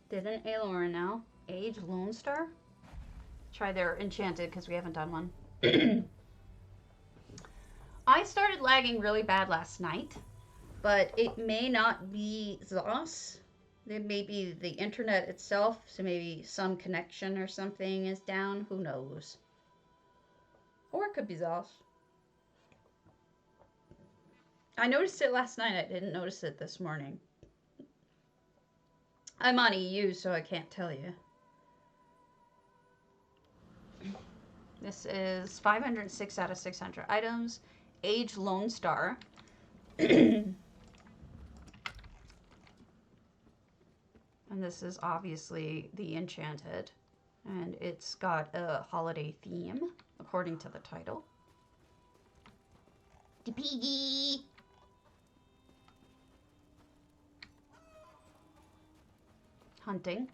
Didn't Aloran now? Age Lone Star? Try their enchanted because we haven't done one. I started lagging really bad last night, but it may not be ZOS. It may be the internet itself, so maybe some connection or something is down. Who knows? Or it could be ZOS. I noticed it last night. I didn't notice it this morning. I'm on EU, so I can't tell you. This is 506 out of 600 items. Age Lone Star. And this is obviously the enchanted. And it's got a holiday theme, according to the title. The piggy! Hunting.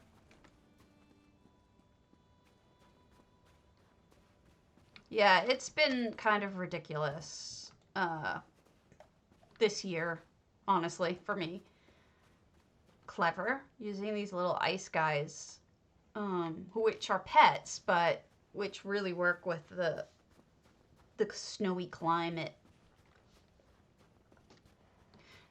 Yeah, it's been kind of ridiculous this year, honestly, for me. Clever, using these little ice guys, which are pets, but which really work with the snowy climate.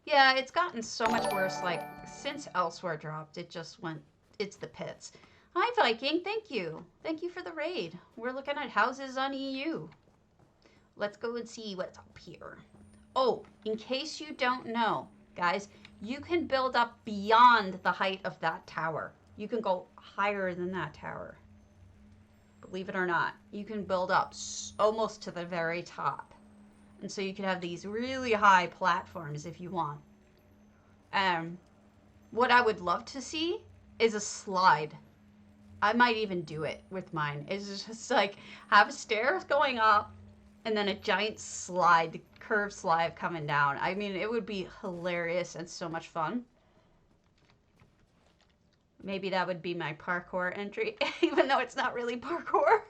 Yeah, it's gotten so much worse, like, since Elsewhere dropped, it just went, it's the pits. Hi, Viking, thank you. Thank you for the raid. We're looking at houses on EU. Let's go and see what's up here. Oh, in case you don't know, guys, you can build up beyond the height of that tower. You can go higher than that tower. Believe it or not, you can build up almost to the very top. And so you can have these really high platforms if you want. What I would love to see is a slide. I might even do it with mine. It's just like have stairs going up and then a giant slide, curved slide coming down. I mean, it would be hilarious and so much fun. Maybe that would be my parkour entry, even though it's not really parkour.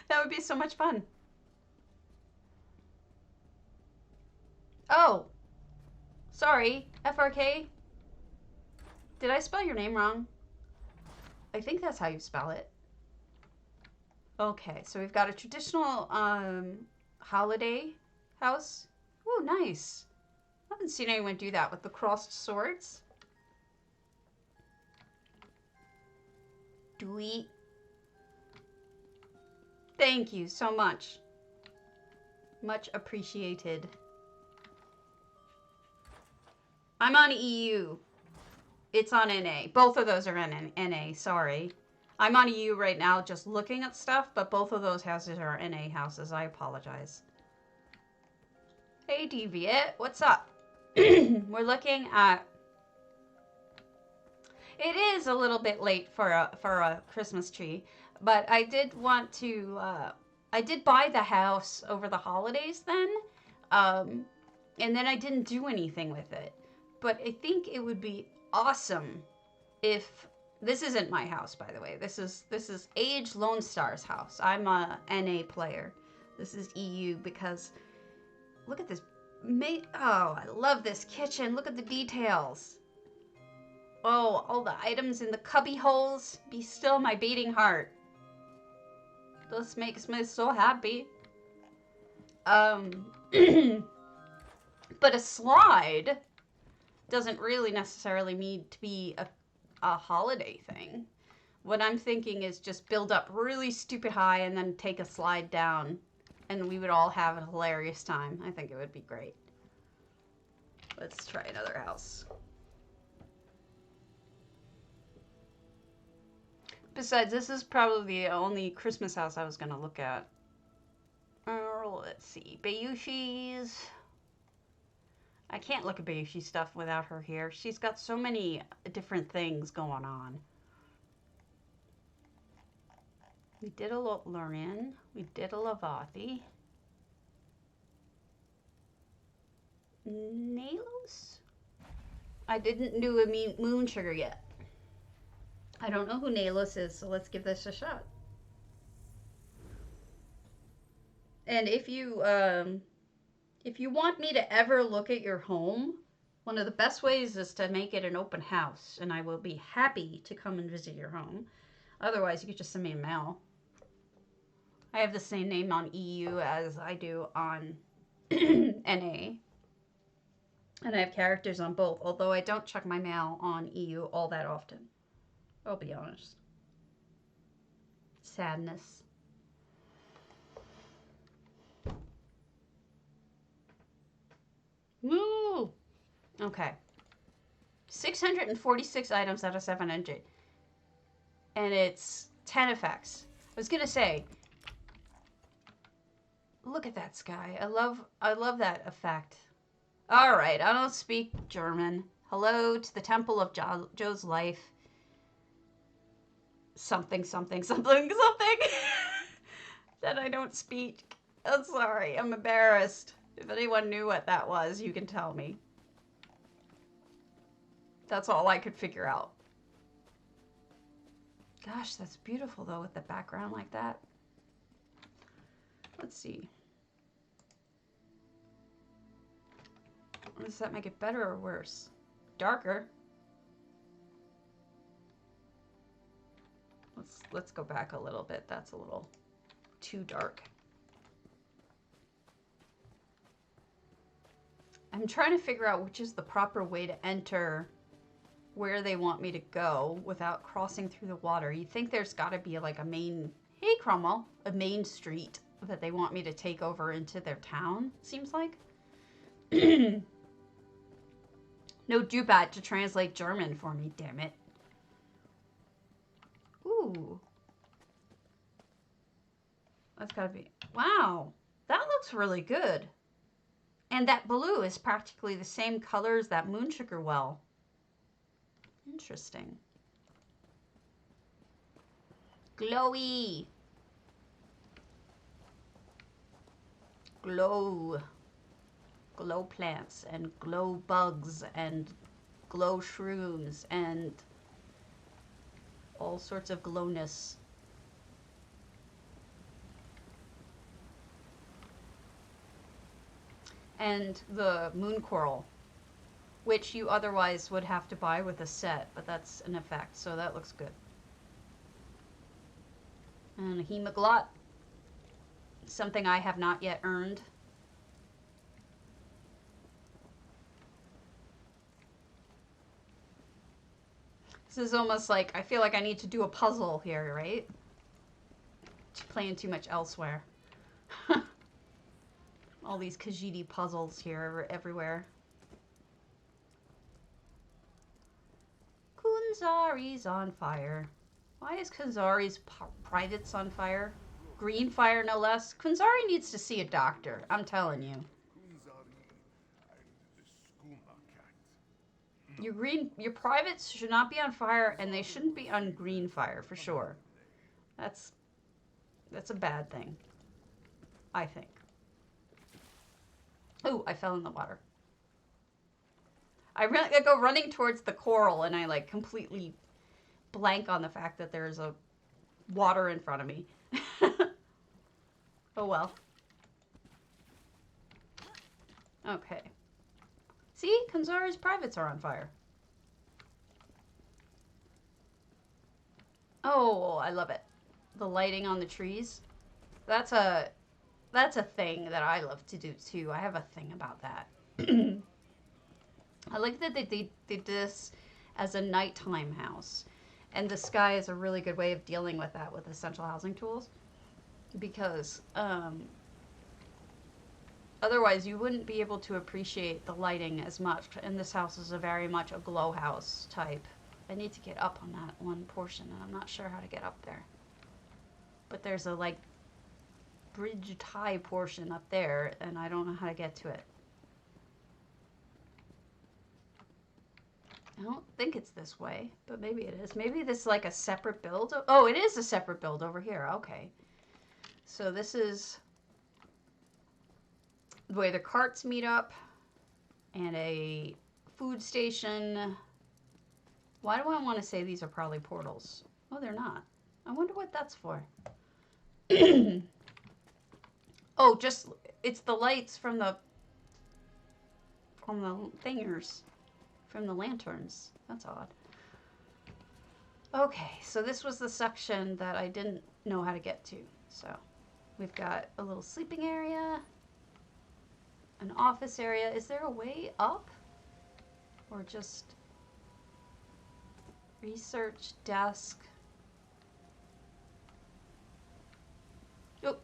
That would be so much fun. Oh, sorry, FRK. Did I spell your name wrong? I think that's how you spell it. Okay, so we've got a traditional holiday house. Oh, nice. I haven't seen anyone do that with the crossed swords. Dewey. Thank you so much. Much appreciated. I'm on EU. It's on NA. Both of those are on NA, sorry. I'm on EU right now just looking at stuff, but both of those houses are NA houses. I apologize. Hey, Deviant, what's up? We're looking at... It is a little bit late for a Christmas tree, but I did want to... I did buy the house over the holidays then, and then I didn't do anything with it. But I think it would be awesome if this isn't my house, by the way. This is Age Lone Star's house. I'm a NA player. This is EU because look at this. Oh, I love this kitchen. Look at the details. Oh, all the items in the cubby holes. Be still my beating heart. This makes me so happy. But a slide doesn't really necessarily need to be a holiday thing. What I'm thinking is just build up really stupid high and then take a slide down and we would all have a hilarious time. I think it would be great. Let's try another house. Besides, this is probably the only Christmas house I was going to look at. Let's see. Bayushi's. I can't look at Bayushi stuff without her here. She's got so many different things going on. We did a Lorin. We did a Velothi. Nalos? I didn't do a moonsugar yet. I don't know who Nalos is, so let's give this a shot. And if you want me to ever look at your home, one of the best ways is to make it an open house, and I will be happy to come and visit your home. Otherwise, you could just send me a mail. I have the same name on EU as I do on NA. And I have characters on both, although I don't check my mail on EU all that often. I'll be honest. Sadness. Woo! Okay. 646 items out of 700. And it's 10 effects. I was gonna say, look at that sky. I love that effect. All right, I don't speak German. Hello to the Temple of Joe's life. Something, something, something, something. That I don't speak. I'm sorry, I'm embarrassed. If anyone knew what that was, you can tell me. That's all I could figure out. Gosh, that's beautiful though with the background like that. Let's see. Does that make it better or worse? Darker. Let's go back a little bit. That's a little too dark. I'm trying to figure out which is the proper way to enter where they want me to go without crossing through the water. You'd think there's got to be like a main, hey Cromwell, a main street that they want me to take over into their town, seems like. No Dubat to translate German for me, damn it. Ooh. That's gotta be, wow, that looks really good. And that blue is practically the same color as that moonsugar well. Interesting. Glowy. Glow. Glow plants and glow bugs and glow shrooms and all sorts of glowness. And the moon coral, which you otherwise would have to buy with a set, but that's an effect, so that looks good. And a hemoglot, something I have not yet earned. This is almost like, I feel like I need to do a puzzle here, right? Just playing too much elsewhere. All these Khajiit puzzles here everywhere. Kunzari's on fire. Why is Kunzari's privates on fire? Green fire, no less. Kunzari needs to see a doctor, I'm telling you. Your privates should not be on fire, and they shouldn't be on green fire, for sure. That's a bad thing, I think. Oh, I fell in the water. I go running towards the coral, and I like completely blank on the fact that there's a water in front of me. Oh well. Okay. See, Kanzari's privates are on fire. Oh, I love it. The lighting on the trees. That's a thing that I love to do too. I have a thing about that. I like that they did this as a nighttime house. And the sky is a really good way of dealing with that with essential housing tools. Because otherwise you wouldn't be able to appreciate the lighting as much. And this house is a very much a glow house type I need to get up on that one portion, and I'm not sure how to get up there. But there's a, like, bridge tie portion up there, and I don't know how to get to it. I don't think it's this way, but maybe it is. Maybe this is like a separate build. Oh, it is a separate build over here. Okay. So this is the way the carts meet up, and a food station. Why do I want to say these are probably portals? Oh, they're not. I wonder what that's for. Oh, just, it's the lights from the thingers, from the lanterns. That's odd. Okay, so this was the section that I didn't know how to get to. So we've got a little sleeping area, an office area. Is there a way up? Or just research desk? Oh.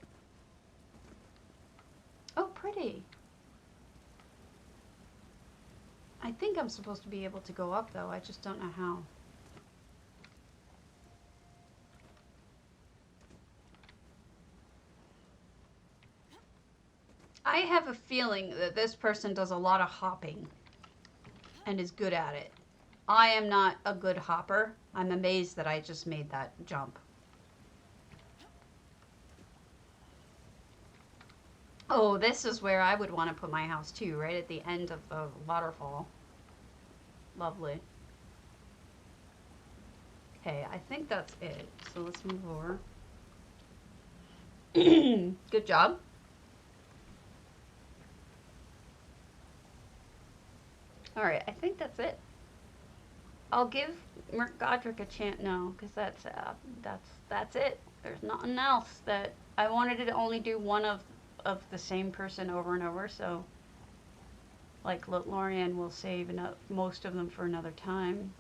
Oh, pretty. I think I'm supposed to be able to go up, though. I just don't know how. I have a feeling that this person does a lot of hopping and is good at it. I am not a good hopper. I'm amazed that I just made that jump. Oh, this is where I would want to put my house too, right at the end of the waterfall. Lovely. Okay, I think that's it. So let's move over. Good job. All right, I think that's it. I'll give Merc Godric a chance. No, because that's it. There's nothing else that I wanted to only do one of the same person over and over. So, like Lorian will save most of them for another time.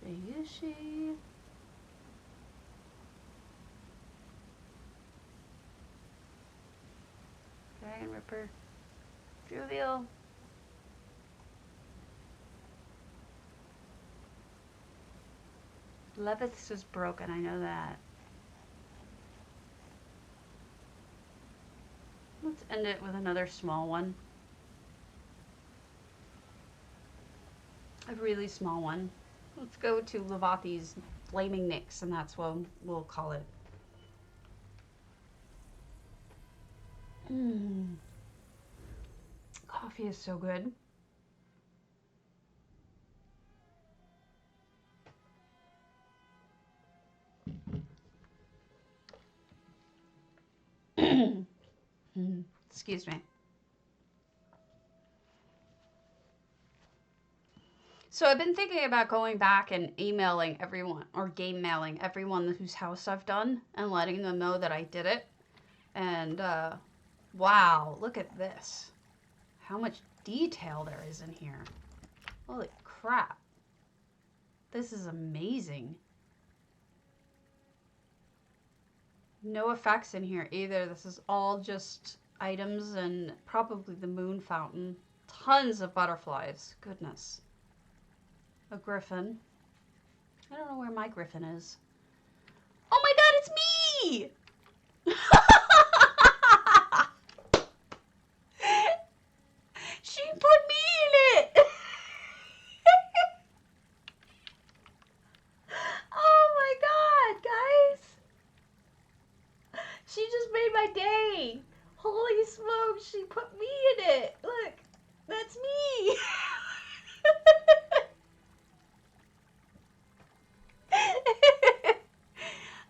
Ryushi. Dragon Ripper. Juvial. Levith's is broken, I know that. Let's end it with another small one. A really small one. Let's go to Levothi's Flaming Nyx, and that's what we'll call it. Coffee is so good. Excuse me. So I've been thinking about going back and emailing everyone, or game mailing everyone whose house I've done, and letting them know that I did it. And wow, look at this. How much detail there is in here. Holy crap. This is amazing. No effects in here either. This is all just items and probably the moon fountain. Tons of butterflies. Goodness. A griffin. I don't know where my griffin is. Oh my god, it's me! She put me in it! Oh my god, guys! She just made my day! Holy smokes, she put me in it! Look, that's me!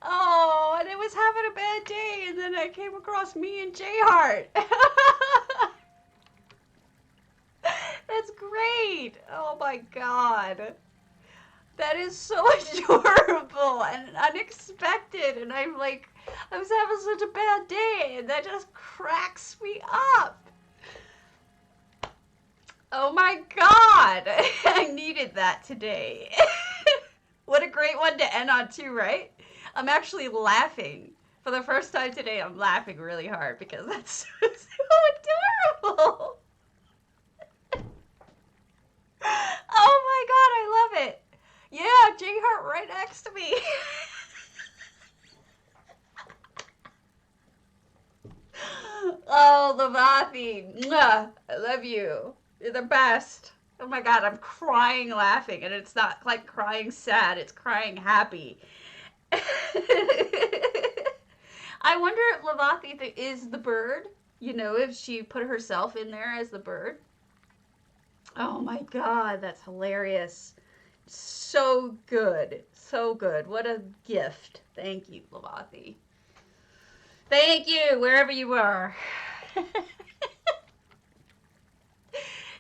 Oh, and it was having a bad day, and then I came across me and J-Heart. That's great. Oh my god. That is so adorable and unexpected, and I was having such a bad day, and that just cracks me up. Oh my god. I needed that today. What a great one to end on too, right? I'm actually laughing For the first time today, I'm laughing really hard because that's so adorable. Oh my god, I love it. Yeah, J Heart right next to me. Oh, Levathi, mwah, I love you. You're the best. Oh my god, I'm crying laughing, and it's not like crying sad, it's crying happy. I wonder if Levathi is the bird, you know, if she put herself in there as the bird. Oh my god, that's hilarious. So good. So good. What a gift. Thank you, Levathi. Thank you, wherever you are.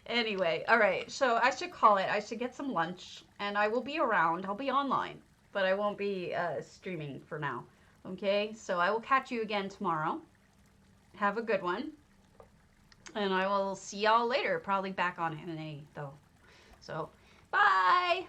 Anyway, all right. So I should call it. I should get some lunch, and I will be around. I'll be online, but I won't be streaming for now. Okay? So I will catch you again tomorrow. Have a good one. And I will see y'all later. Probably back on NA, though. So, bye!